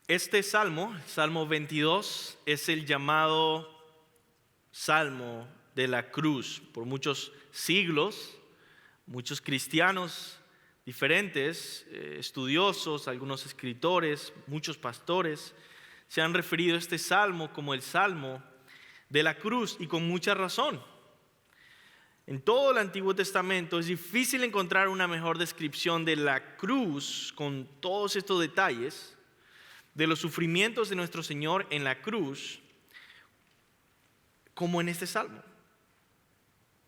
Este salmo, Salmo 22, es el llamado Salmo de la cruz. Por muchos siglos, muchos cristianos diferentes, estudiosos, algunos escritores, muchos pastores, se han referido a este salmo como el Salmo de la cruz, y con mucha razón. En todo el Antiguo Testamento es difícil encontrar una mejor descripción de la cruz, con todos estos detalles de los sufrimientos de nuestro Señor en la cruz, como en este salmo.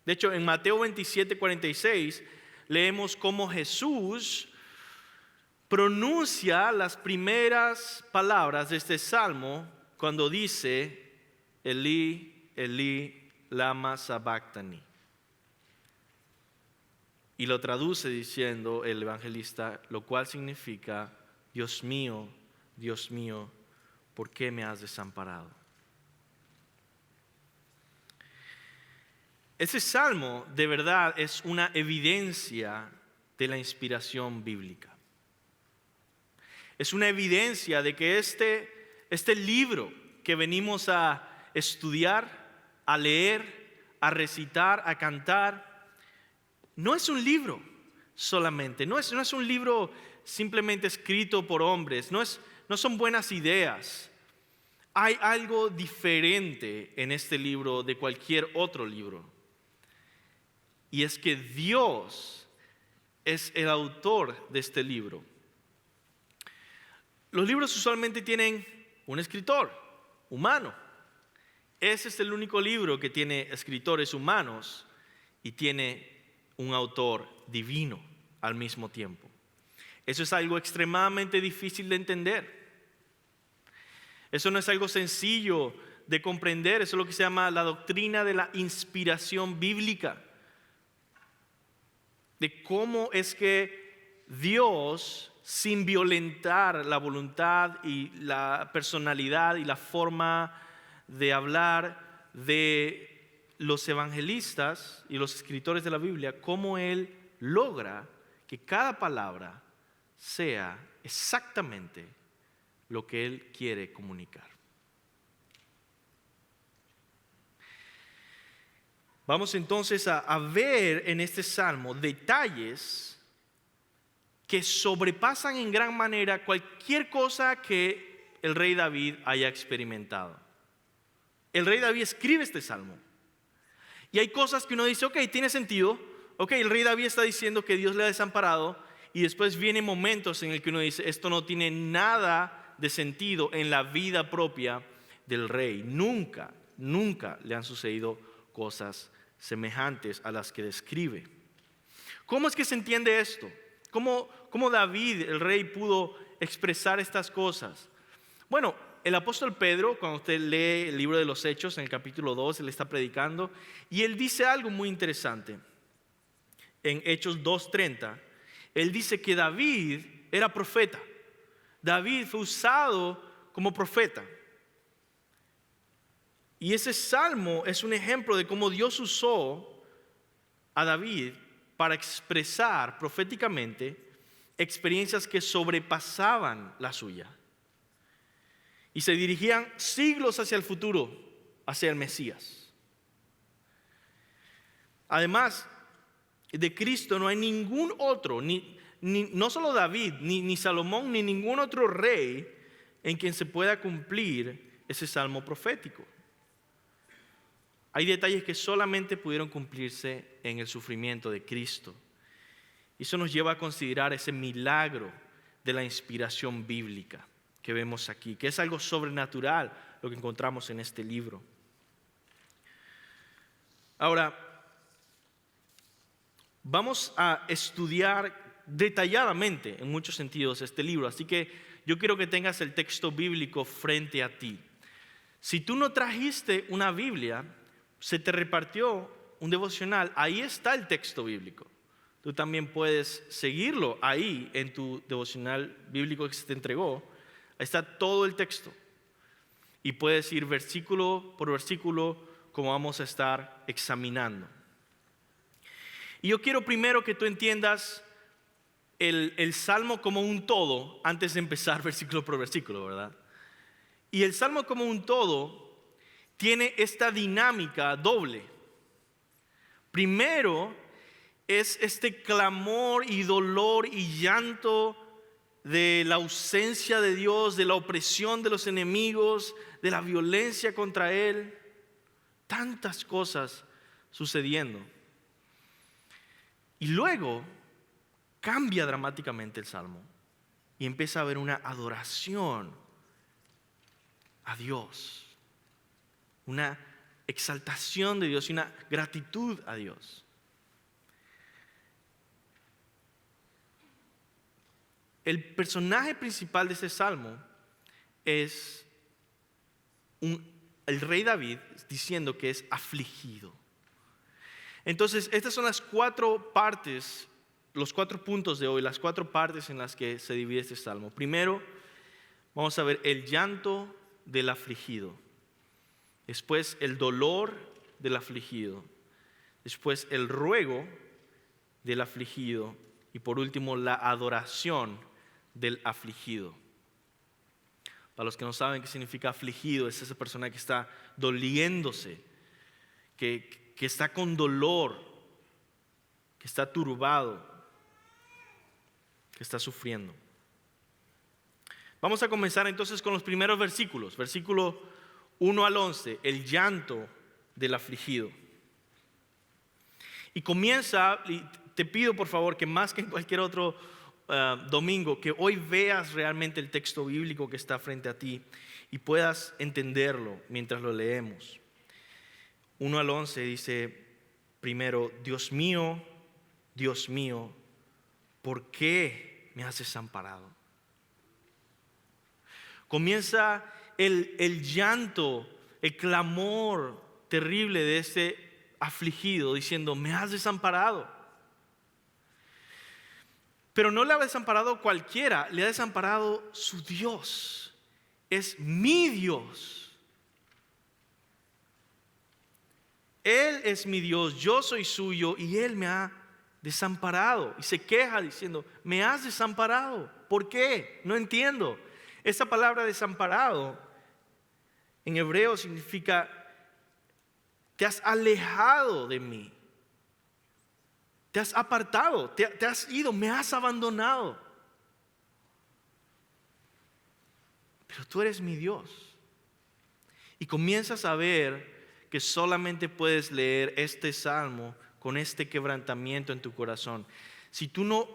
De hecho, en Mateo 27:46 leemos cómo Jesús pronuncia las primeras palabras de este salmo cuando dice: Elí, Elí, lama sabactani. Y lo traduce diciendo el evangelista, lo cual significa: Dios mío, ¿por qué me has desamparado? Ese salmo de verdad es una evidencia de la inspiración bíblica. Es una evidencia de que este libro que venimos a estudiar, a leer, a recitar, a cantar, no es un libro solamente, no es un libro simplemente escrito por hombres, no son buenas ideas. Hay algo diferente en este libro de cualquier otro libro. Y es que Dios es el autor de este libro. Los libros usualmente tienen un escritor humano. Ese es el único libro que tiene escritores humanos y tiene un autor divino al mismo tiempo. Eso es algo extremadamente difícil de entender. Eso no es algo sencillo de comprender. Eso es lo que se llama la doctrina de la inspiración bíblica. De cómo es que Dios, sin violentar la voluntad y la personalidad y la forma de hablar de los evangelistas y los escritores de la Biblia, cómo Él logra que cada palabra sea exactamente lo que Él quiere comunicar. Vamos entonces a ver en este salmo detalles que sobrepasan en gran manera cualquier cosa que el rey David haya experimentado. El rey David escribe este salmo y hay cosas que uno dice, ok, tiene sentido. Ok, el rey David está diciendo que Dios le ha desamparado, y después vienen momentos en el que uno dice, esto no tiene nada de sentido en la vida propia del rey. Nunca le han sucedido cosas semejantes a las que describe. ¿Cómo es que se entiende esto? ¿Cómo David, el rey, pudo expresar estas cosas? Bueno, el apóstol Pedro, cuando usted lee el libro de los Hechos, en el capítulo 2, él está predicando, y él dice algo muy interesante. En Hechos 2:30, él dice que David era profeta. David fue usado como profeta. Y ese salmo es un ejemplo de cómo Dios usó a David para expresar proféticamente experiencias que sobrepasaban la suya. Y se dirigían siglos hacia el futuro, hacia el Mesías. Además de Cristo no hay ningún otro, no solo David, ni Salomón, ni ningún otro rey en quien se pueda cumplir ese salmo profético. Hay detalles que solamente pudieron cumplirse en el sufrimiento de Cristo. Y eso nos lleva a considerar ese milagro de la inspiración bíblica que vemos aquí, que es algo sobrenatural lo que encontramos en este libro. Ahora, vamos a estudiar detalladamente, en muchos sentidos, este libro. Así que yo quiero que tengas el texto bíblico frente a ti. Si tú no trajiste una Biblia, se te repartió un devocional, ahí está el texto bíblico. Tú también puedes seguirlo ahí en tu devocional bíblico que se te entregó. Ahí está todo el texto. Y puedes ir versículo por versículo como vamos a estar examinando. Y yo quiero primero que tú entiendas el Salmo como un todo antes de empezar versículo por versículo, ¿verdad? Y el Salmo como un todo tiene esta dinámica doble. Primero es este clamor y dolor y llanto de la ausencia de Dios, de la opresión de los enemigos, de la violencia contra Él. Tantas cosas sucediendo. Y luego cambia dramáticamente el Salmo y empieza a haber una adoración a Dios, una exaltación de Dios y una gratitud a Dios. El personaje principal de este salmo es el rey David diciendo que es afligido. Entonces, estas son las 4 partes, los 4 puntos de hoy, las 4 partes en las que se divide este salmo. Primero, vamos a ver el llanto del afligido. Después, el dolor del afligido. Después, el ruego del afligido. Y por último, la adoración del afligido. Para los que no saben qué significa afligido, es esa persona que está doliéndose, que está con dolor, que está turbado, que está sufriendo. Vamos a comenzar entonces con los primeros versículos. Versículo 1 al 11, el llanto del afligido. Y comienza, y te pido por favor que más que en cualquier otro domingo, que hoy veas realmente el texto bíblico que está frente a ti y puedas entenderlo mientras lo leemos. 1 al 11 dice primero: Dios mío, ¿por qué me has desamparado? Comienza el llanto, el clamor terrible de este afligido diciendo: me has desamparado. Pero no le ha desamparado cualquiera, le ha desamparado su Dios. Es mi Dios. Él es mi Dios, yo soy suyo y Él me ha desamparado. Y se queja diciendo: me has desamparado. ¿Por qué? No entiendo. Esa palabra desamparado en hebreo significa: te has alejado de mí. Te has apartado, te has ido, me has abandonado. Pero tú eres mi Dios. Y comienzas a ver que solamente puedes leer este salmo con este quebrantamiento en tu corazón. Si tú no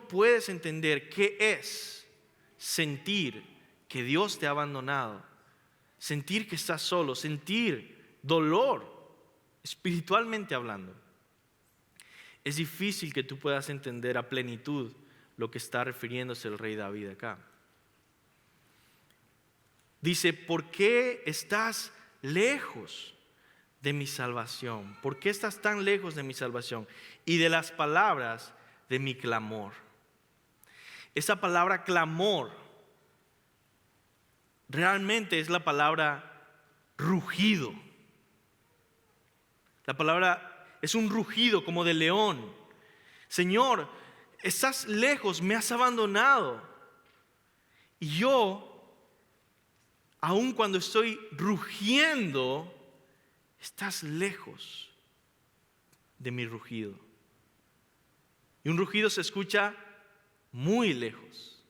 puedes entender qué es sentir que Dios te ha abandonado, sentir que estás solo, sentir dolor, espiritualmente hablando, es difícil que tú puedas entender a plenitud lo que está refiriéndose el rey David acá. Dice: ¿por qué estás lejos de mi salvación? ¿Por qué estás tan lejos de mi salvación y de las palabras de mi clamor? Esa palabra clamor realmente es la palabra rugido. La palabra es un rugido como de león. Señor, estás lejos, me has abandonado. Y yo, aun cuando estoy rugiendo, estás lejos de mi rugido. Y un rugido se escucha muy lejos.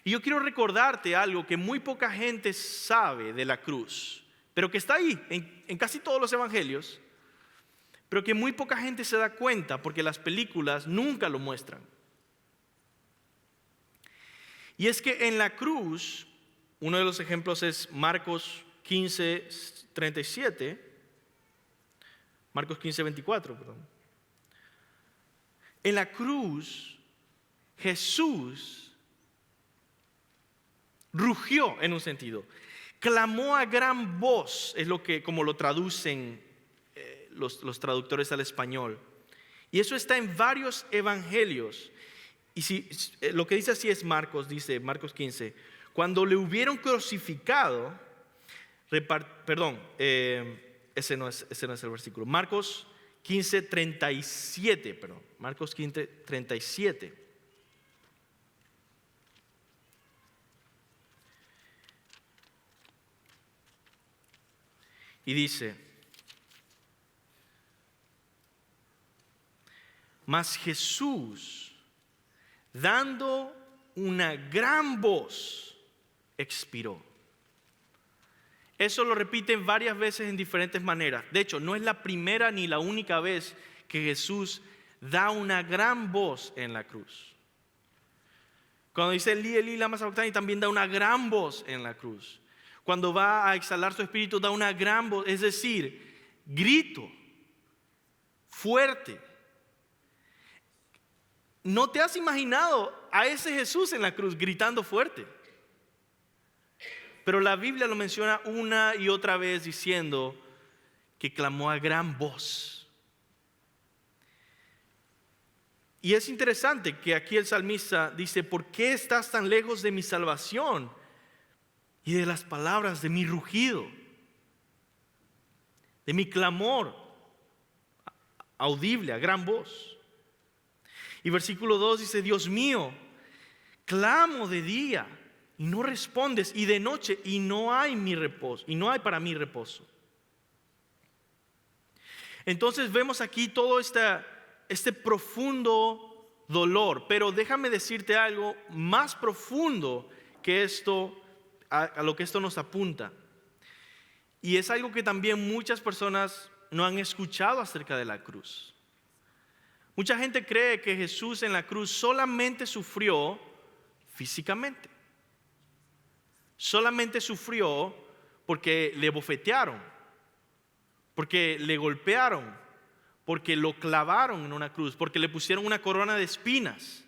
Y yo quiero recordarte algo que muy poca gente sabe de la cruz, pero que está ahí en casi todos los evangelios, pero que muy poca gente se da cuenta porque las películas nunca lo muestran. Y es que en la cruz, uno de los ejemplos es Marcos 15:37, Marcos 15:24, perdón. En la cruz, Jesús rugió en un sentido. Clamó a gran voz, es como lo traducen los traductores al español. Y eso está en varios evangelios. Y lo que dice así es dice Marcos 15: cuando le hubieron crucificado, ese no es el versículo. Marcos 15:37, perdón, Marcos 15:37. Y dice: mas Jesús, dando una gran voz, expiró. Eso lo repiten varias veces en diferentes maneras. De hecho, no es la primera ni la única vez que Jesús da una gran voz en la cruz. Cuando dice Elí, Elí, lama sabactani, también da una gran voz en la cruz. Cuando va a exhalar su espíritu, da una gran voz, es decir, grito fuerte. ¿No te has imaginado a ese Jesús en la cruz gritando fuerte? Pero la Biblia lo menciona una y otra vez diciendo que clamó a gran voz. Y es interesante que aquí el salmista dice: ¿por qué estás tan lejos de mi salvación y de las palabras de mi rugido, de mi clamor audible a gran voz? Y versículo 2 dice: Dios mío, clamo de día y no respondes, y de noche y no hay mi reposo, y no hay para mí reposo. Entonces vemos aquí todo este profundo dolor, pero déjame decirte algo más profundo que esto, a lo que esto nos apunta. Y es algo que también muchas personas no han escuchado acerca de la cruz. Mucha gente cree que Jesús en la cruz solamente sufrió físicamente. Solamente sufrió porque le bofetearon, porque le golpearon, porque lo clavaron en una cruz, porque le pusieron una corona de espinas,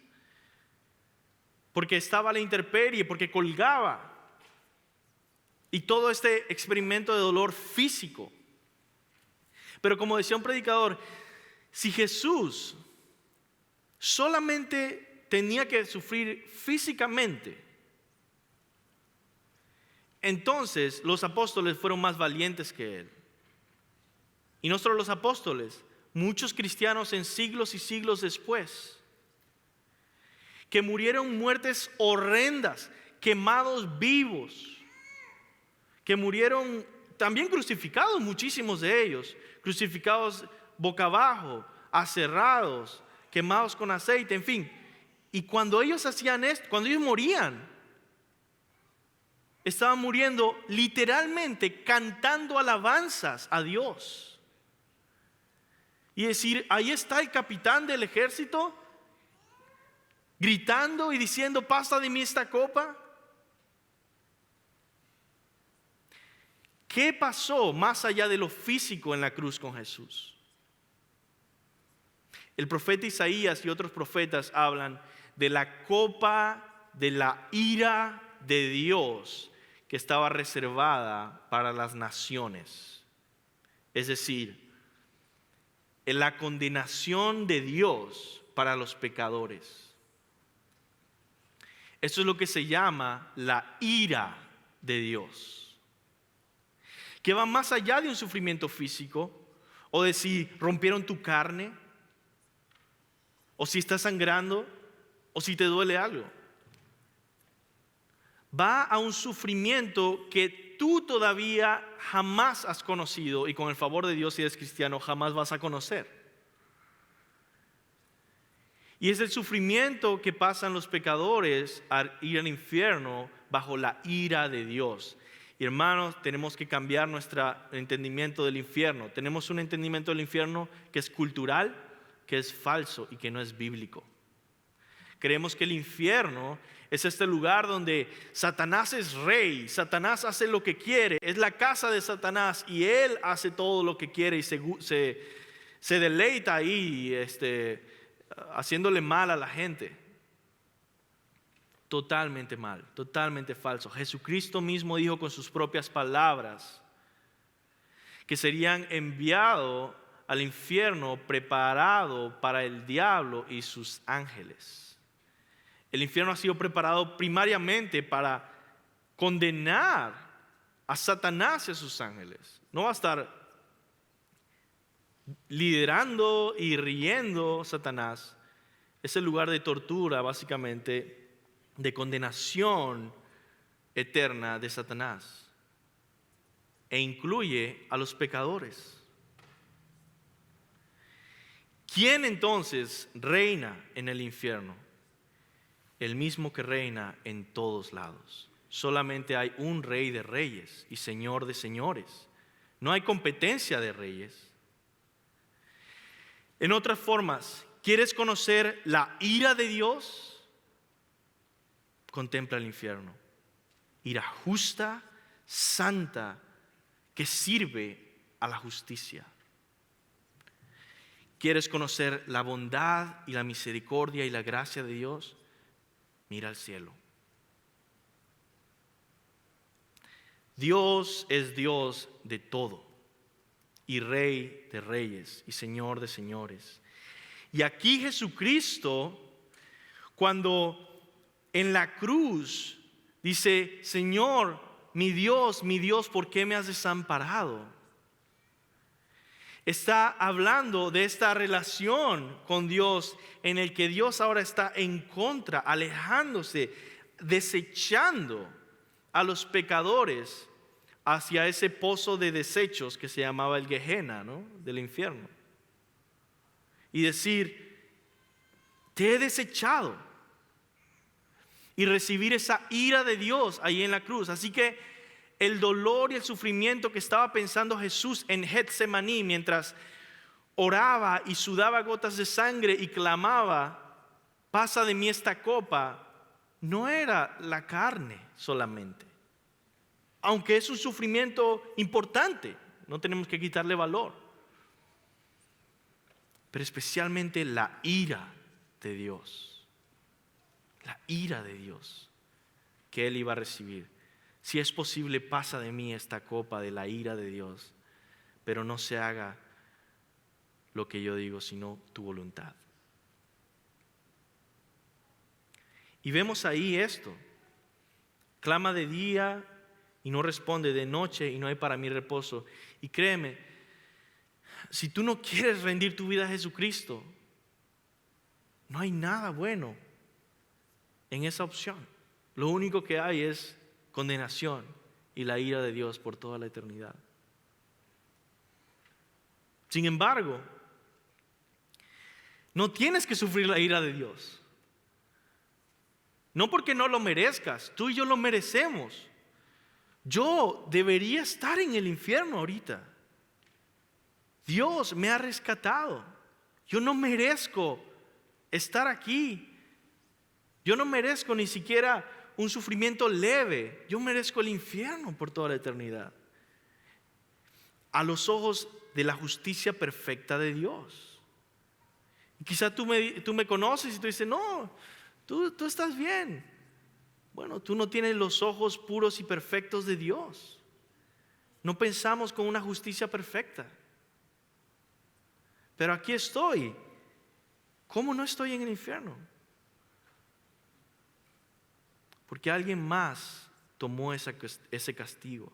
porque estaba a la intemperie, porque colgaba. Y todo este experimento de dolor físico. Pero como decía un predicador, si Jesús solamente tenía que sufrir físicamente, entonces los apóstoles fueron más valientes que Él. Y no solo los apóstoles, muchos cristianos en siglos y siglos después, que murieron muertes horrendas, quemados vivos, que murieron también crucificados, muchísimos de ellos, crucificados boca abajo, aserrados, quemados con aceite, en fin. Y cuando ellos hacían esto, cuando ellos morían, estaban muriendo literalmente cantando alabanzas a Dios. Y decir, ahí está el capitán del ejército gritando y diciendo: pasa de mí esta copa. ¿Qué pasó más allá de lo físico en la cruz con Jesús? El profeta Isaías y otros profetas hablan de la copa de la ira de Dios que estaba reservada para las naciones. Es decir, en la condenación de Dios para los pecadores. Eso es lo que se llama la ira de Dios, que va más allá de un sufrimiento físico, o de si rompieron tu carne, o si estás sangrando, o si te duele algo. Va a un sufrimiento que tú todavía jamás has conocido, y con el favor de Dios, si eres cristiano, jamás vas a conocer. Y es el sufrimiento que pasan los pecadores al ir al infierno bajo la ira de Dios. Y hermanos, tenemos que cambiar nuestro entendimiento del infierno. Tenemos un entendimiento del infierno que es cultural, que es falso y que no es bíblico. Creemos que el infierno es este lugar donde Satanás es rey, Satanás hace lo que quiere, es la casa de Satanás y él hace todo lo que quiere y se deleita ahí haciéndole mal a la gente. Totalmente mal, totalmente falso. Jesucristo mismo dijo con sus propias palabras que serían enviados al infierno preparado para el diablo y sus ángeles. El infierno ha sido preparado primariamente para condenar a Satanás y a sus ángeles. No va a estar liderando y riendo Satanás, es el lugar de tortura, básicamente, de condenación eterna de Satanás, e incluye a los pecadores. ¿Quién entonces reina en el infierno? El mismo que reina en todos lados. Solamente hay un Rey de reyes y Señor de señores. No hay competencia de reyes. En otras formas, ¿quieres conocer la ira de Dios? Contempla el infierno. Ira justa, santa, que sirve a la justicia. ¿Quieres conocer la bondad y la misericordia y la gracia de Dios? Mira al cielo. Dios es Dios de todo, y Rey de reyes y Señor de señores. Y aquí Jesucristo, cuando en la cruz dice: Señor, mi Dios, ¿por qué me has desamparado? Está hablando de esta relación con Dios en el que Dios ahora está en contra, alejándose, desechando a los pecadores hacia ese pozo de desechos que se llamaba el Gehenna, ¿no?, del infierno. Y decir: te he desechado. Y recibir esa ira de Dios ahí en la cruz. Así que el dolor y el sufrimiento que estaba pensando Jesús en Getsemaní mientras oraba y sudaba gotas de sangre y clamaba: pasa de mí esta copa, no era la carne solamente, aunque es un sufrimiento importante, no tenemos que quitarle valor, pero especialmente la ira de Dios. La ira de Dios que Él iba a recibir. Si es posible, pasa de mí esta copa de la ira de Dios, pero no se haga lo que yo digo, sino tu voluntad. Y vemos ahí esto: clama de día y no responde, de noche y no hay para mí reposo. Y créeme, si tú no quieres rendir tu vida a Jesucristo, no hay nada bueno en esa opción. Lo único que hay es condenación y la ira de Dios por toda la eternidad. Sin embargo, no tienes que sufrir la ira de Dios. No porque no lo merezcas, tú y yo lo merecemos. Yo debería estar en el infierno ahorita. Dios me ha rescatado. Yo no merezco estar aquí. Yo no merezco ni siquiera un sufrimiento leve. Yo merezco el infierno por toda la eternidad. A los ojos de la justicia perfecta de Dios. Y quizá tú me conoces y tú dices: no, tú estás bien. Bueno, tú no tienes los ojos puros y perfectos de Dios. No pensamos con una justicia perfecta. Pero aquí estoy. ¿Cómo no estoy en el infierno? Porque alguien más tomó ese castigo.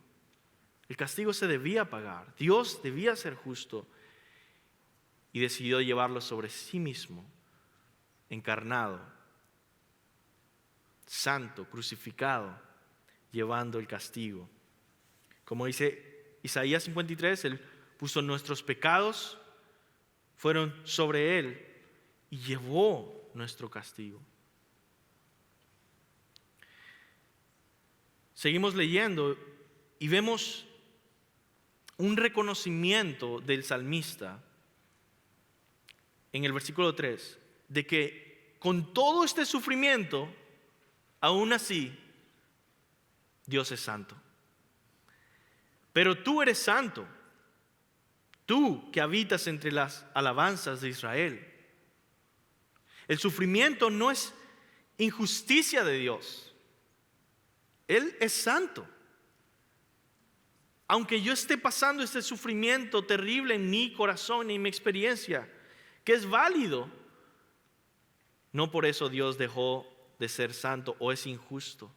El castigo se debía pagar. Dios debía ser justo y decidió llevarlo sobre sí mismo, encarnado, santo, crucificado, llevando el castigo. Como dice Isaías 53, Él puso nuestros pecados, fueron sobre Él y llevó nuestro castigo. Seguimos leyendo y vemos un reconocimiento del salmista en el versículo 3, de que con todo este sufrimiento, aún así, Dios es santo. Pero tú eres santo, tú que habitas entre las alabanzas de Israel. El sufrimiento no es injusticia de Dios. Él es santo. Aunque yo esté pasando este sufrimiento terrible en mi corazón y en mi experiencia, que es válido, no por eso Dios dejó de ser santo o es injusto.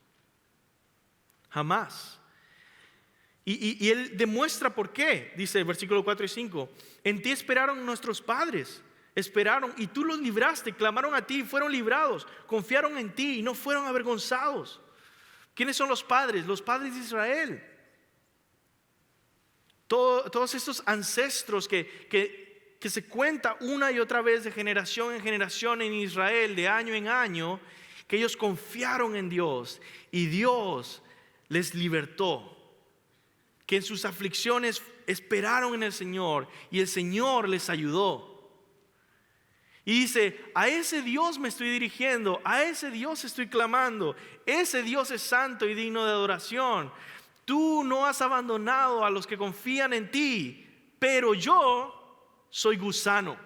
Jamás. Y Él demuestra por qué. Dice el versículo 4 y 5. En ti esperaron nuestros padres. Esperaron y tú los libraste. Clamaron a ti y fueron librados. Confiaron en ti y no fueron avergonzados. ¿Quiénes son los padres? Los padres de Israel. Todos estos ancestros que se cuenta una y otra vez de generación en generación en Israel, de año en año, que ellos confiaron en Dios y Dios les libertó. Que en sus aflicciones esperaron en el Señor y el Señor les ayudó. Y dice, a ese Dios me estoy dirigiendo, a ese Dios estoy clamando, ese Dios es santo y digno de adoración. Tú no has abandonado a los que confían en ti, pero yo soy gusano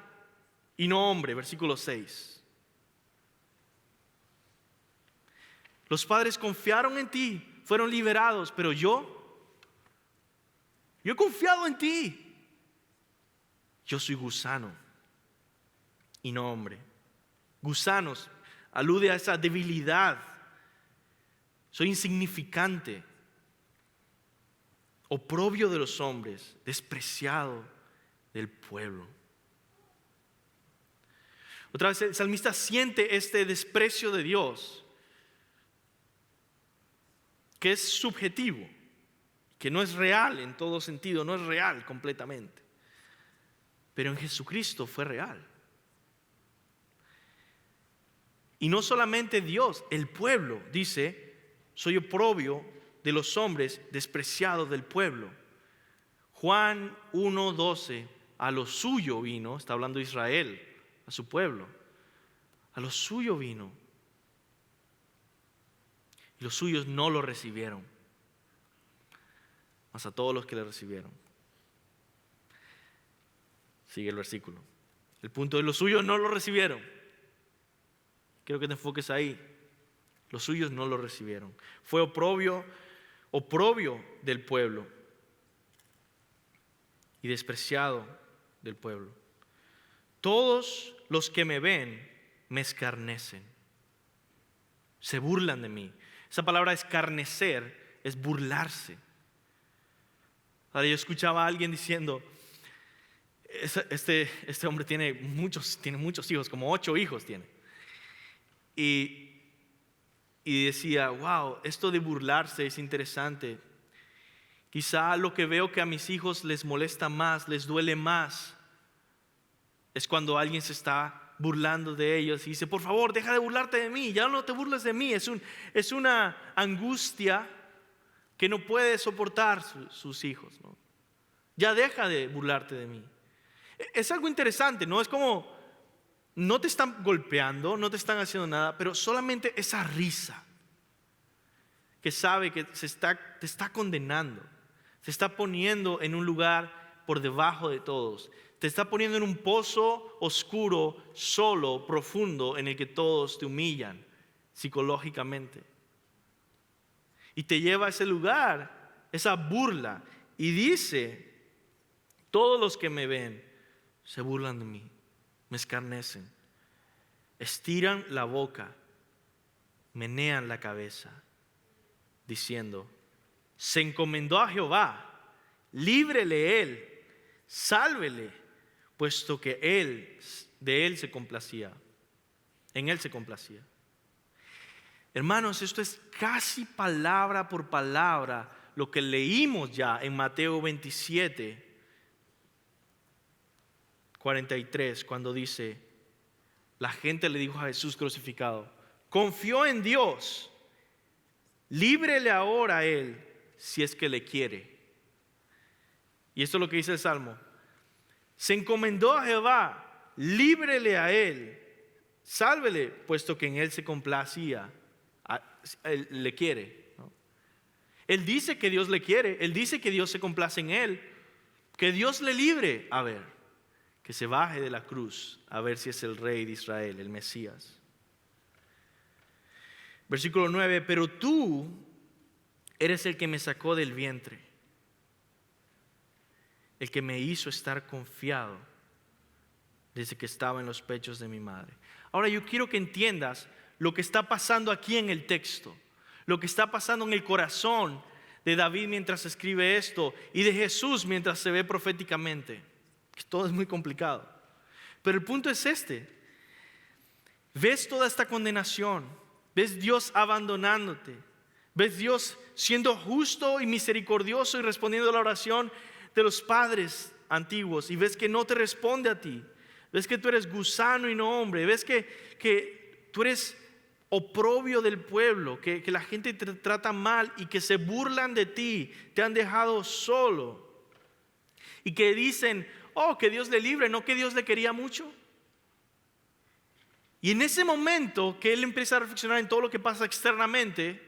y no hombre. Versículo 6. Los padres confiaron en ti, fueron liberados, pero yo he confiado en ti. Yo soy gusano y no hombre. Gusanos alude a esa debilidad. Soy insignificante, oprobio de los hombres, despreciado del pueblo. Otra vez el salmista siente este desprecio de Dios, que es subjetivo, que no es real en todo sentido, no es real completamente. Pero en Jesucristo fue real. Y no solamente Dios, el pueblo dice, soy oprobio de los hombres, despreciado del pueblo. Juan 1:12, a lo suyo vino, está hablando Israel, a su pueblo, a lo suyo vino. Y los suyos no lo recibieron, mas a todos los que le recibieron. Sigue el versículo. El punto es, los suyos no lo recibieron. Quiero que te enfoques ahí. Los suyos no lo recibieron. Fue oprobio del pueblo y despreciado del pueblo. Todos los que me ven me escarnecen. Se burlan de mí. Esa palabra escarnecer es burlarse. Ahora yo escuchaba a alguien diciendo, este hombre tiene muchos hijos, como 8 hijos tiene. Y decía, wow, esto de burlarse es interesante. Quizá lo que veo que a mis hijos les molesta más, les duele más, es cuando alguien se está burlando de ellos y dice, por favor, deja de burlarte de mí, ya no te burles de mí. Es una angustia que no puede soportar sus hijos, ¿no? Ya deja de burlarte de mí. Es algo interesante, ¿no? Es como, no te están golpeando, no te están haciendo nada, pero solamente esa risa que sabe que te está condenando, te está poniendo en un lugar por debajo de todos, te está poniendo en un pozo oscuro, solo, profundo, en el que todos te humillan psicológicamente. Y te lleva a ese lugar, esa burla, y dice, todos los que me ven se burlan de mí, me escarnecen, estiran la boca, menean la cabeza, diciendo, se encomendó a Jehová, líbrele él, sálvele, puesto que de él se complacía, en él se complacía. Hermanos, esto es casi palabra por palabra lo que leímos ya en Mateo 27, 43, cuando dice, la gente le dijo a Jesús crucificado, confió en Dios, líbrele ahora a él si es que le quiere. Y esto es lo que dice el Salmo. Se encomendó a Jehová, líbrele a él, sálvele, puesto que en él se complacía, él le quiere, ¿no? Él dice que Dios le quiere, él dice que Dios se complace en él, que Dios le libre, a ver, que se baje de la cruz, a ver si es el rey de Israel, el Mesías. Versículo 9, pero tú eres el que me sacó del vientre, el que me hizo estar confiado desde que estaba en los pechos de mi madre. Ahora yo quiero que entiendas lo que está pasando aquí en el texto, lo que está pasando en el corazón de David mientras escribe esto y de Jesús mientras se ve proféticamente. Todo es muy complicado. Pero el punto es este. Ves toda esta condenación, ves Dios abandonándote, ves Dios siendo justo y misericordioso y respondiendo a la oración de los padres antiguos, y ves que no te responde a ti, ves que tú eres gusano y no hombre, ves que tú eres oprobio del pueblo, que la gente te trata mal y que se burlan de ti, te han dejado solo y que dicen, oh, que Dios le libre, no que Dios le quería mucho. Y en ese momento que él empieza a reflexionar en todo lo que pasa externamente,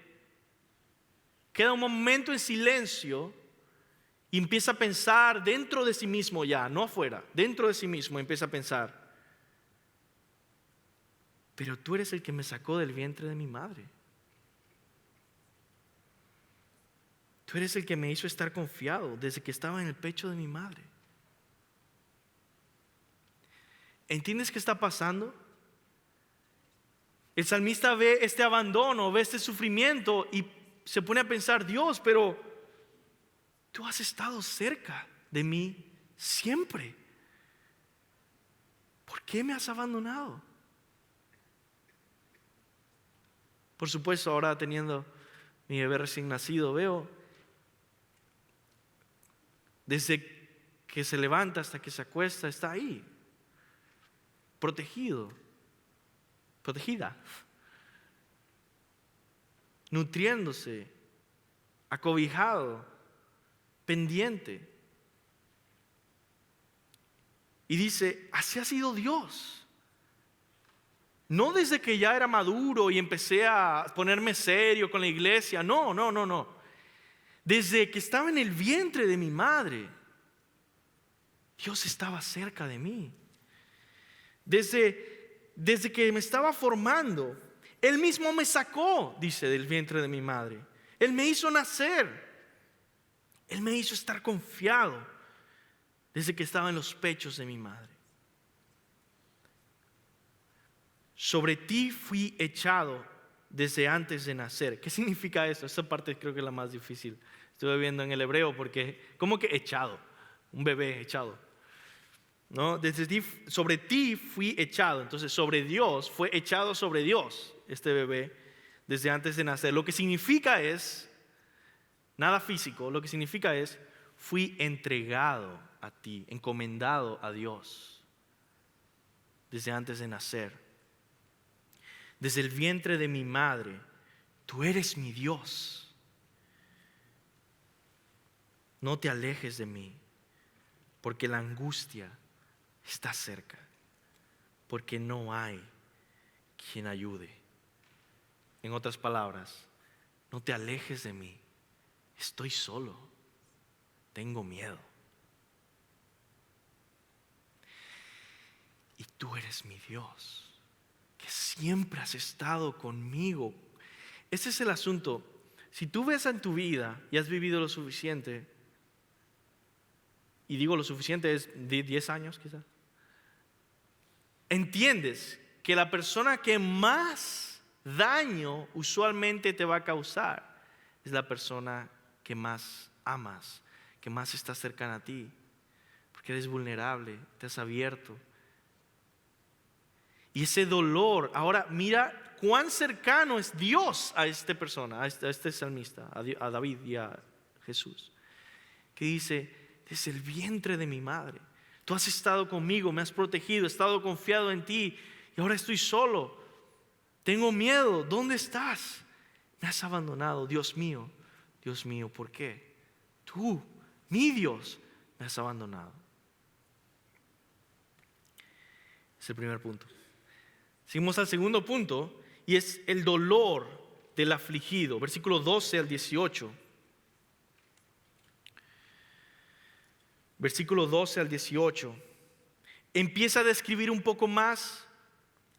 queda un momento en silencio y empieza a pensar dentro de sí mismo ya, no afuera, dentro de sí mismo empieza a pensar, pero tú eres el que me sacó del vientre de mi madre. Tú eres el que me hizo estar confiado desde que estaba en el pecho de mi madre. ¿Entiendes qué está pasando? El salmista ve este abandono, ve este sufrimiento y se pone a pensar, Dios, pero tú has estado cerca de mí siempre. ¿Por qué me has abandonado? Por supuesto, ahora teniendo mi bebé recién nacido, veo desde que se levanta hasta que se acuesta, está ahí, protegida, nutriéndose, acobijado, pendiente. Y dice, así ha sido Dios. No desde que ya era maduro y empecé a ponerme serio con la iglesia, no. Desde que estaba en el vientre de mi madre, Dios estaba cerca de mí. Desde que me estaba formando, Él mismo me sacó, dice, del vientre de mi madre. Él me hizo nacer. Él me hizo estar confiado desde que estaba en los pechos de mi madre. Sobre ti fui echado desde antes de nacer. ¿Qué significa eso? Esa parte creo que es la más difícil. Estuve viendo en el hebreo porque, ¿cómo que echado? Un bebé echado. ¿No? Sobre ti fui echado. Entonces sobre Dios, fue echado sobre Dios este bebé desde antes de nacer. Lo que significa es, nada físico, lo que significa es, fui entregado a ti, encomendado a Dios desde antes de nacer. Desde el vientre de mi madre, tú eres mi Dios. No te alejes de mí, porque la angustia está cerca, porque no hay quien ayude. En otras palabras, no te alejes de mí, estoy solo, tengo miedo. Y tú eres mi Dios, que siempre has estado conmigo. Ese es el asunto. Si tú ves en tu vida y has vivido lo suficiente, y digo lo suficiente es 10 años quizás, entiendes que la persona que más daño usualmente te va a causar es la persona que más amas, que más está cercana a ti, porque eres vulnerable, te has abierto. Y ese dolor, ahora mira cuán cercano es Dios a esta persona, a este salmista, a David y a Jesús, que dice, desde el vientre de mi madre, tú has estado conmigo, me has protegido, he estado confiado en ti y ahora estoy solo, tengo miedo, ¿dónde estás? Me has abandonado, Dios mío, ¿por qué? Tú, mi Dios, me has abandonado. Es el primer punto. Seguimos al segundo punto y es el dolor del afligido, versículo 12 al 18. Versículo 12 al 18. Empieza a describir un poco más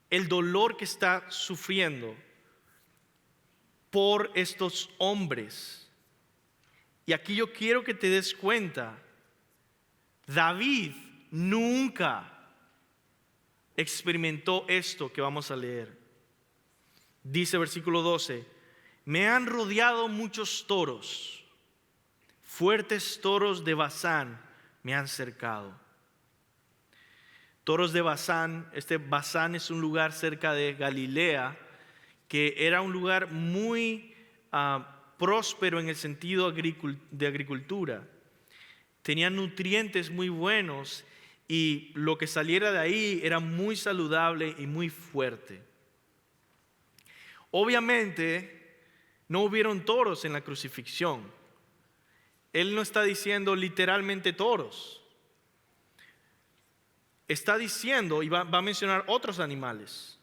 el dolor que está sufriendo por estos hombres. Y aquí yo quiero que te des cuenta, David nunca experimentó esto que vamos a leer. Dice versículo 12, me han rodeado muchos toros, fuertes toros de Basán me han cercado. Toros de Basán, Basán es un lugar cerca de Galilea, que era un lugar muy próspero en el sentido de agricultura. Tenía nutrientes muy buenos y lo que saliera de ahí era muy saludable y muy fuerte. Obviamente no hubieron toros en la crucifixión. Él no está diciendo literalmente toros. Está diciendo, y va a mencionar otros animales.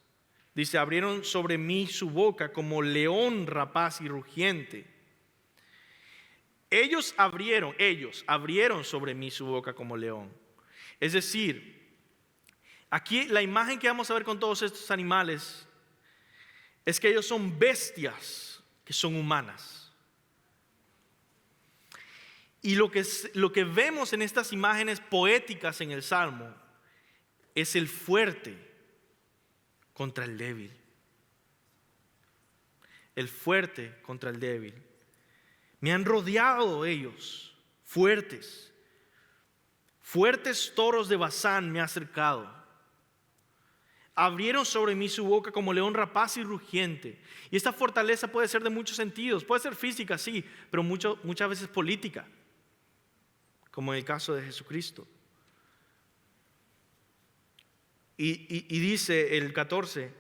Dice, abrieron sobre mí su boca como león rapaz y rugiente. Ellos abrieron sobre mí su boca como león. Es decir, aquí la imagen que vamos a ver con todos estos animales es que ellos son bestias que son humanas. Y lo que vemos en estas imágenes poéticas en el Salmo es el fuerte contra el débil. El fuerte contra el débil. Me han rodeado ellos, fuertes toros de Basán me han cercado. Abrieron sobre mí su boca como león rapaz y rugiente. Y esta fortaleza puede ser de muchos sentidos. Puede ser física, sí, pero muchas veces política, como en el caso de Jesucristo. Y dice el 14,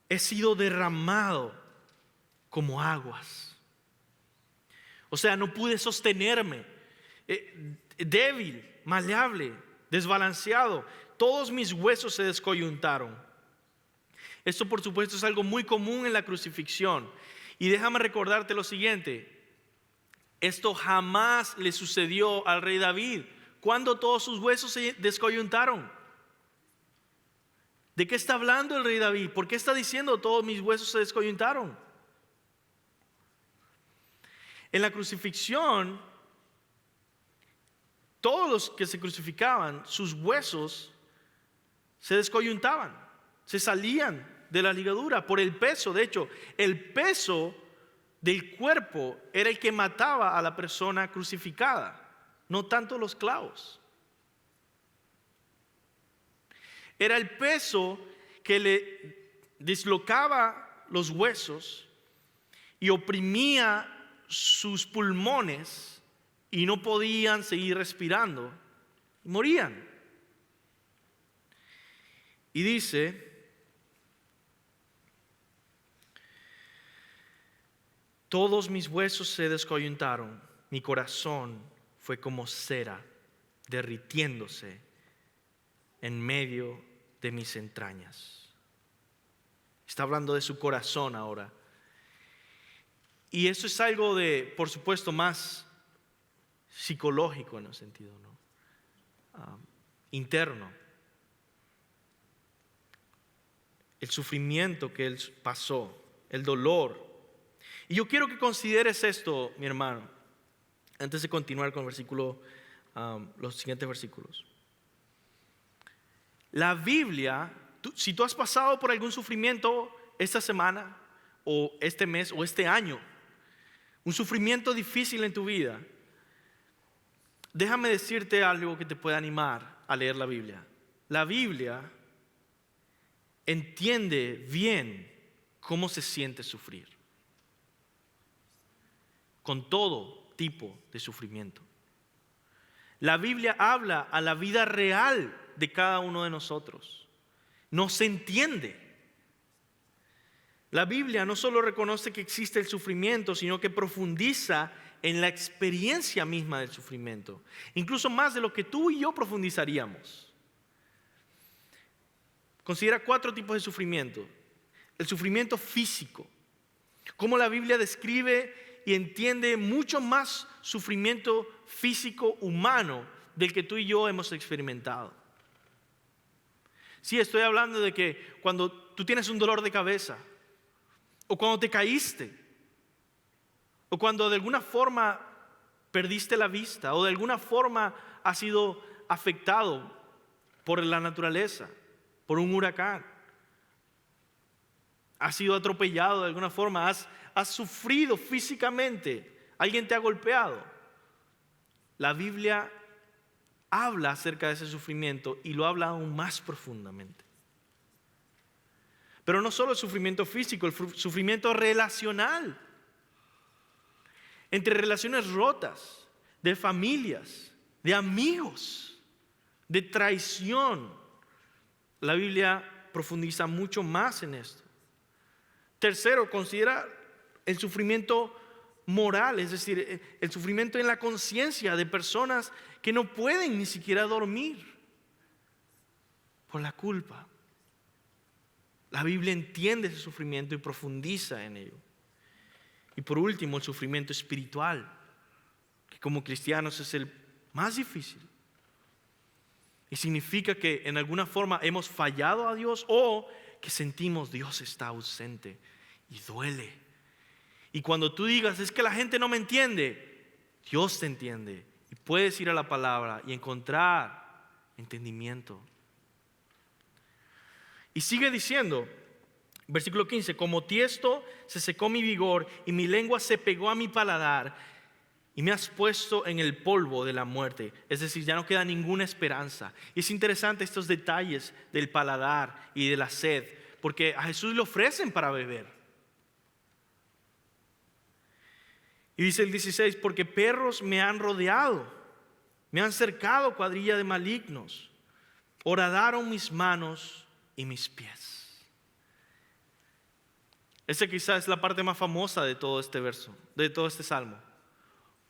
he sido derramado como aguas. O sea, no pude sostenerme, débil, maleable, desbalanceado. Todos mis huesos se descoyuntaron. Esto, por supuesto, es algo muy común en la crucifixión. Y déjame recordarte lo siguiente. Esto jamás le sucedió al rey David. ¿Cuándo todos sus huesos se descoyuntaron? ¿De qué está hablando el rey David? ¿Por qué está diciendo todos mis huesos se descoyuntaron? En la crucifixión, todos los que se crucificaban, sus huesos se descoyuntaban, se salían de la ligadura por el peso. De hecho, el peso del cuerpo era el que mataba a la persona crucificada, no tanto los clavos. Era el peso que le dislocaba los huesos y oprimía sus pulmones y no podían seguir respirando, morían. Y dice, todos mis huesos se descoyuntaron, mi corazón fue como cera derritiéndose en medio de mis entrañas. Está hablando de su corazón ahora. Y eso es algo de, por supuesto, más psicológico en el sentido, ¿no? Interno. El sufrimiento que él pasó, el dolor. Y yo quiero que consideres esto, mi hermano, antes de continuar con el los siguientes versículos. La Biblia, si tú has pasado por algún sufrimiento esta semana, o este mes, o este año, un sufrimiento difícil en tu vida, déjame decirte algo que te pueda animar a leer la Biblia. La Biblia entiende bien cómo se siente sufrir, con todo tipo de sufrimiento. La Biblia habla a la vida real de cada uno de nosotros. Nos entiende. La Biblia no solo reconoce que existe el sufrimiento, sino que profundiza en la experiencia misma del sufrimiento, incluso más de lo que tú y yo profundizaríamos. Considera 4 tipos de sufrimiento. El sufrimiento físico, cómo la Biblia describe y entiende mucho más sufrimiento físico humano del que tú y yo hemos experimentado. Sí, estoy hablando de que cuando tú tienes un dolor de cabeza, o cuando te caíste, o cuando de alguna forma perdiste la vista, o de alguna forma has sido afectado por la naturaleza, por un huracán, has sido atropellado de alguna forma, has sufrido físicamente, alguien te ha golpeado. la Biblia habla acerca de ese sufrimiento y lo habla aún más profundamente. Pero no solo el sufrimiento físico, el sufrimiento relacional. Entre relaciones rotas, de familias, de amigos, de traición. La Biblia profundiza mucho más en esto. Tercero, considera el sufrimiento moral, es decir, el sufrimiento en la conciencia de personas que no pueden ni siquiera dormir por la culpa. La Biblia entiende ese sufrimiento y profundiza en ello. Y por último, el sufrimiento espiritual, que como cristianos es el más difícil. Y significa que en alguna forma hemos fallado a Dios o que sentimos Dios está ausente y duele. Y cuando tú digas, es que la gente no me entiende, Dios te entiende. Y puedes ir a la palabra y encontrar entendimiento. Y sigue diciendo, versículo 15, como tiesto se secó mi vigor y mi lengua se pegó a mi paladar y me has puesto en el polvo de la muerte. Es decir, ya no queda ninguna esperanza. Y es interesante estos detalles del paladar y de la sed, porque a Jesús le ofrecen para beber. Y dice el 16, porque perros me han rodeado, me han cercado cuadrilla de malignos, horadaron mis manos y mis pies. Esa quizás es la parte más famosa de todo este verso, de todo este salmo.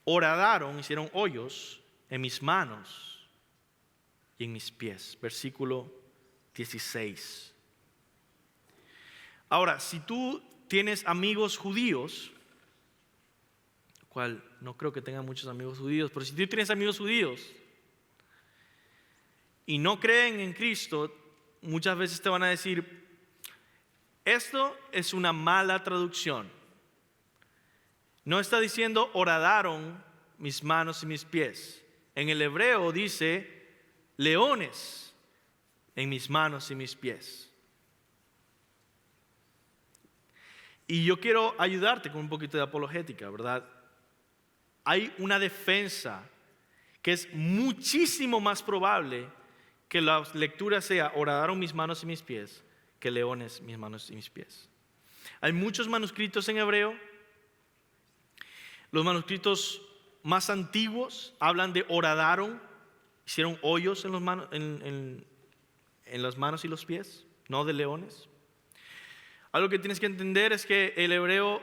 Horadaron, hicieron hoyos en mis manos y en mis pies. Versículo 16. Ahora, si tú tienes amigos judíos, cual no creo que tengan muchos amigos judíos, pero si tú tienes amigos judíos y no creen en Cristo, muchas veces te van a decir, esto es una mala traducción. No está diciendo horadaron mis manos y mis pies. En el hebreo dice leones en mis manos y mis pies. Y yo quiero ayudarte con un poquito de apologética, ¿verdad? Hay una defensa que es muchísimo más probable que la lectura sea horadaron mis manos y mis pies que leones mis manos y mis pies. Hay muchos manuscritos en hebreo. Los manuscritos más antiguos hablan de horadaron, hicieron hoyos en las manos y los pies, no de leones. Algo que tienes que entender es que el hebreo,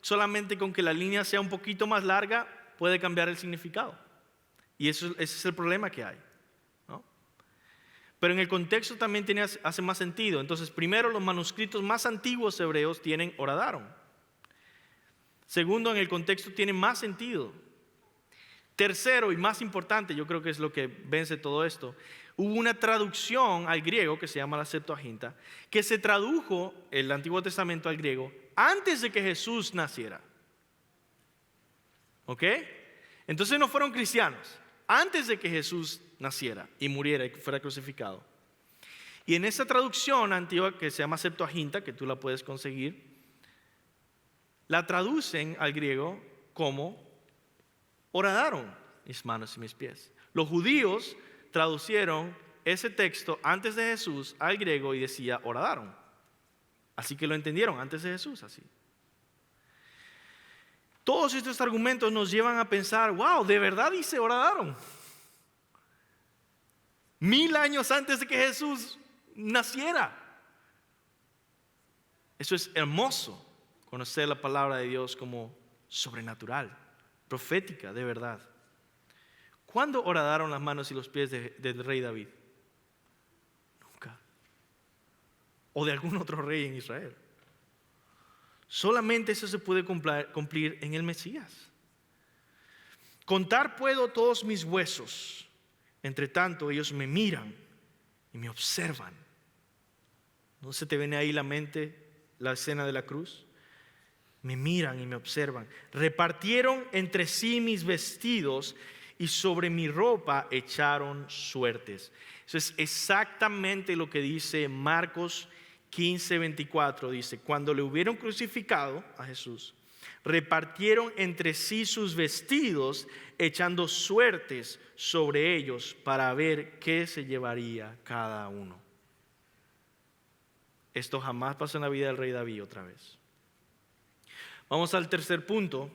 solamente con que la línea sea un poquito más larga, puede cambiar el significado. Y ese es el problema que hay, ¿no? Pero en el contexto también hace más sentido. Entonces, primero, los manuscritos más antiguos hebreos tienen horadaron. Segundo, en el contexto tiene más sentido. Tercero, y más importante, yo creo que es lo que vence todo esto, hubo una traducción al griego que se llama la Septuaginta, que se tradujo el Antiguo Testamento al griego antes de que Jesús naciera. ¿Ok? Entonces no fueron cristianos antes de que Jesús naciera y muriera y fuera crucificado. Y en esa traducción antigua que se llama Septuaginta, que tú la puedes conseguir, la traducen al griego como horadaron mis manos y mis pies. Los judíos traducieron ese texto antes de Jesús al griego y decía horadaron. Así que lo entendieron antes de Jesús así. Todos estos argumentos nos llevan a pensar, wow, ¿de verdad dice horadaron? 1000 años antes de que Jesús naciera. Eso es hermoso. Conocer la palabra de Dios como sobrenatural, profética, de verdad. ¿Cuándo horadaron las manos y los pies del rey David? Nunca. O de algún otro rey en Israel. Solamente eso se puede cumplir en el Mesías. Contar puedo todos mis huesos. Entre tanto, ellos me miran y me observan. ¿No se te viene ahí la mente la escena de la cruz? Me miran y me observan. Repartieron entre sí mis vestidos y sobre mi ropa echaron suertes. Eso es exactamente lo que dice Marcos 15:24. Dice, cuando le hubieron crucificado a Jesús, Repartieron entre sí sus vestidos, echando suertes sobre ellos para ver qué se llevaría cada uno. Esto jamás pasó en la vida del rey David otra vez. Vamos al tercer punto.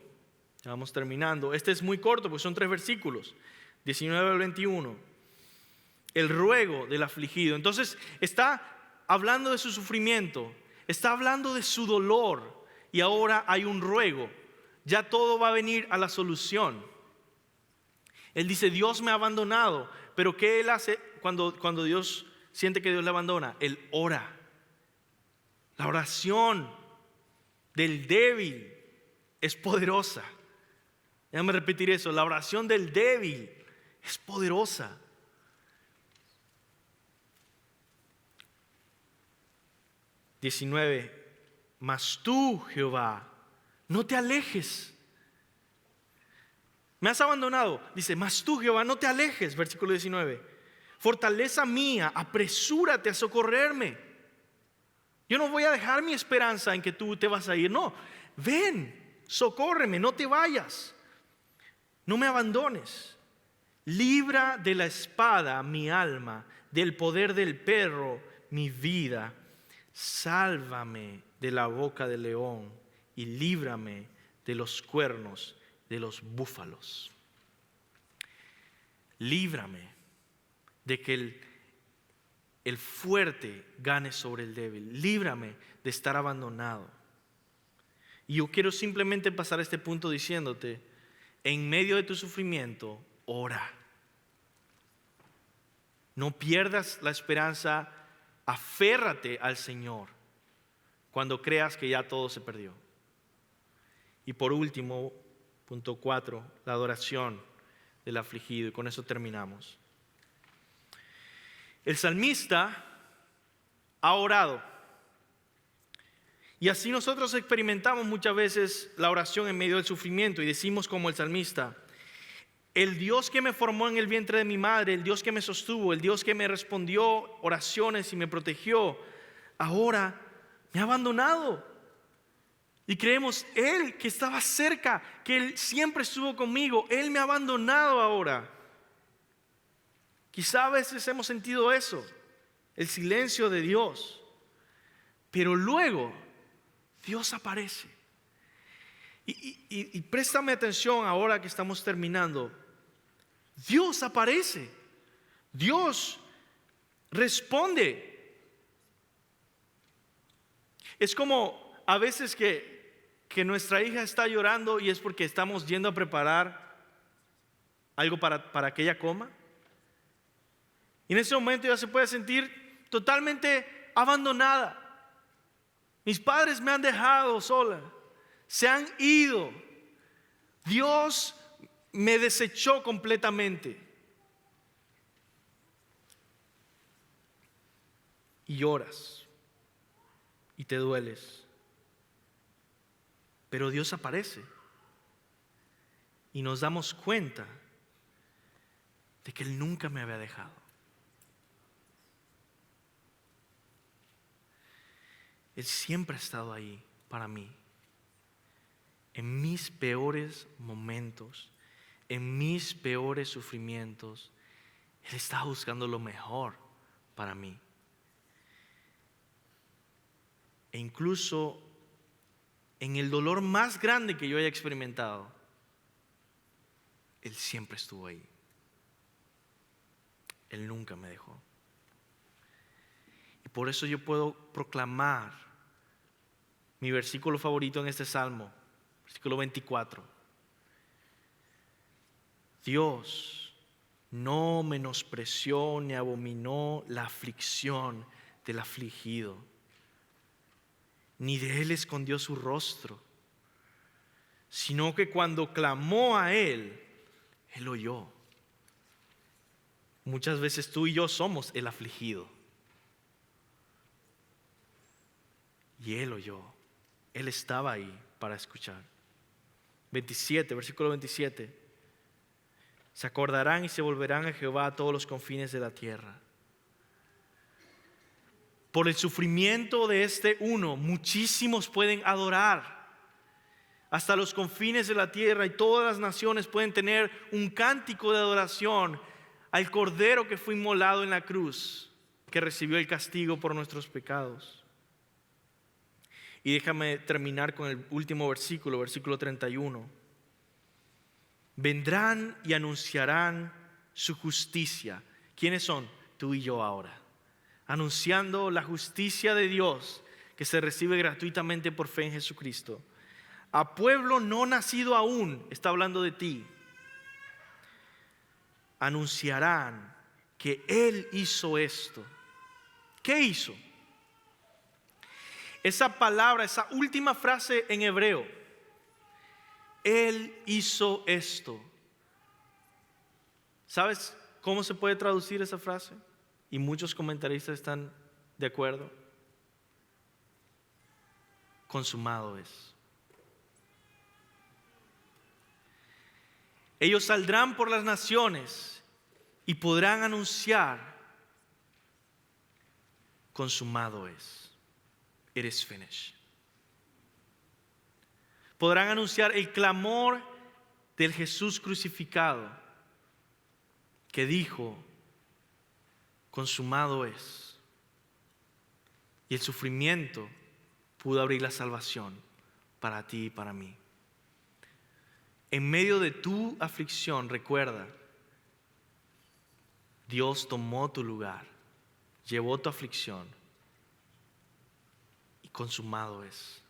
Ya vamos terminando. Este es muy corto porque son 3 versículos, 19 al 21. El ruego del afligido. Entonces está hablando de su sufrimiento, está hablando de su dolor y ahora hay un ruego. Ya todo va a venir a la solución. Él dice, Dios me ha abandonado, pero ¿qué él hace cuando Dios siente que Dios le abandona? Él ora. La oración del débil es poderosa. Déjame repetir eso, la oración del débil es poderosa. (19) Mas tú, Jehová, no te alejes. Me has abandonado. Dice, mas tú, Jehová, no te alejes. Versículo 19. Fortaleza mía, apresúrate a socorrerme. Yo no voy a dejar mi esperanza en que tú te vas a ir. No, ven, socórreme, no te vayas. No me abandones. Libra de la espada mi alma, del poder del perro mi vida. Sálvame de la boca del león y líbrame de los cuernos de los búfalos. Líbrame de que el fuerte gane sobre el débil. Líbrame de estar abandonado. Y yo quiero simplemente pasar a este punto diciéndote, en medio de tu sufrimiento, ora. No pierdas la esperanza, aférrate al Señor cuando creas que ya todo se perdió. Y por último, punto 4, la adoración del afligido, y con eso terminamos. El salmista ha orado. Y así nosotros experimentamos muchas veces la oración en medio del sufrimiento y decimos como el salmista, el Dios que me formó en el vientre de mi madre, el Dios que me sostuvo, el Dios que me respondió oraciones y me protegió, ahora me ha abandonado. Y creemos, Él que estaba cerca, que Él siempre estuvo conmigo, Él me ha abandonado ahora. Quizá a veces hemos sentido eso, el silencio de Dios, pero luego Dios aparece. Y préstame atención ahora que estamos terminando. Dios aparece, Dios responde. Es como a veces que nuestra hija está llorando y es porque estamos yendo a preparar algo para que ella coma. Y en ese momento ella se puede sentir totalmente abandonada. Mis padres me han dejado sola, se han ido. Dios me desechó completamente. Y lloras y te dueles. Pero Dios aparece y nos damos cuenta de que Él nunca me había dejado. Él siempre ha estado ahí para mí. En mis peores momentos, en mis peores sufrimientos, Él estaba buscando lo mejor para mí. E incluso en el dolor más grande que yo haya experimentado, Él siempre estuvo ahí. Él nunca me dejó. Y por eso yo puedo proclamar mi versículo favorito en este salmo, versículo 24. Dios no menospreció ni abominó la aflicción del afligido, ni de él escondió su rostro, sino que cuando clamó a Él, Él oyó. Muchas veces tú y yo somos el afligido. Y Él oyó. Él estaba ahí para escuchar. 27, versículo 27. Se acordarán y se volverán a Jehová a todos los confines de la tierra. Por el sufrimiento de este uno, muchísimos pueden adorar. hasta los confines de la tierra, y todas las naciones pueden tener un cántico de adoración al Cordero que fue inmolado en la cruz, que recibió el castigo por nuestros pecados. Y déjame terminar con el último versículo, versículo 31. Vendrán y anunciarán su justicia. ¿Quiénes son? Tú y yo ahora. Anunciando la justicia de Dios que se recibe gratuitamente por fe en Jesucristo. A pueblo no nacido aún, está hablando de ti. Anunciarán que Él hizo esto. ¿Qué hizo? Esa palabra, esa última frase en hebreo, Él hizo esto. ¿Sabes cómo se puede traducir esa frase? Y muchos comentaristas están de acuerdo. Consumado es. Ellos saldrán por las naciones y podrán anunciar: consumado es. It is finished. Podrán anunciar el clamor del Jesús crucificado, que dijo: consumado es. Y el sufrimiento pudo abrir la salvación para ti y para mí. En medio de tu aflicción, recuerda, Dios tomó tu lugar, llevó tu aflicción, y consumado es.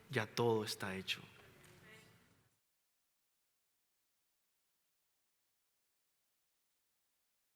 Ya todo está hecho.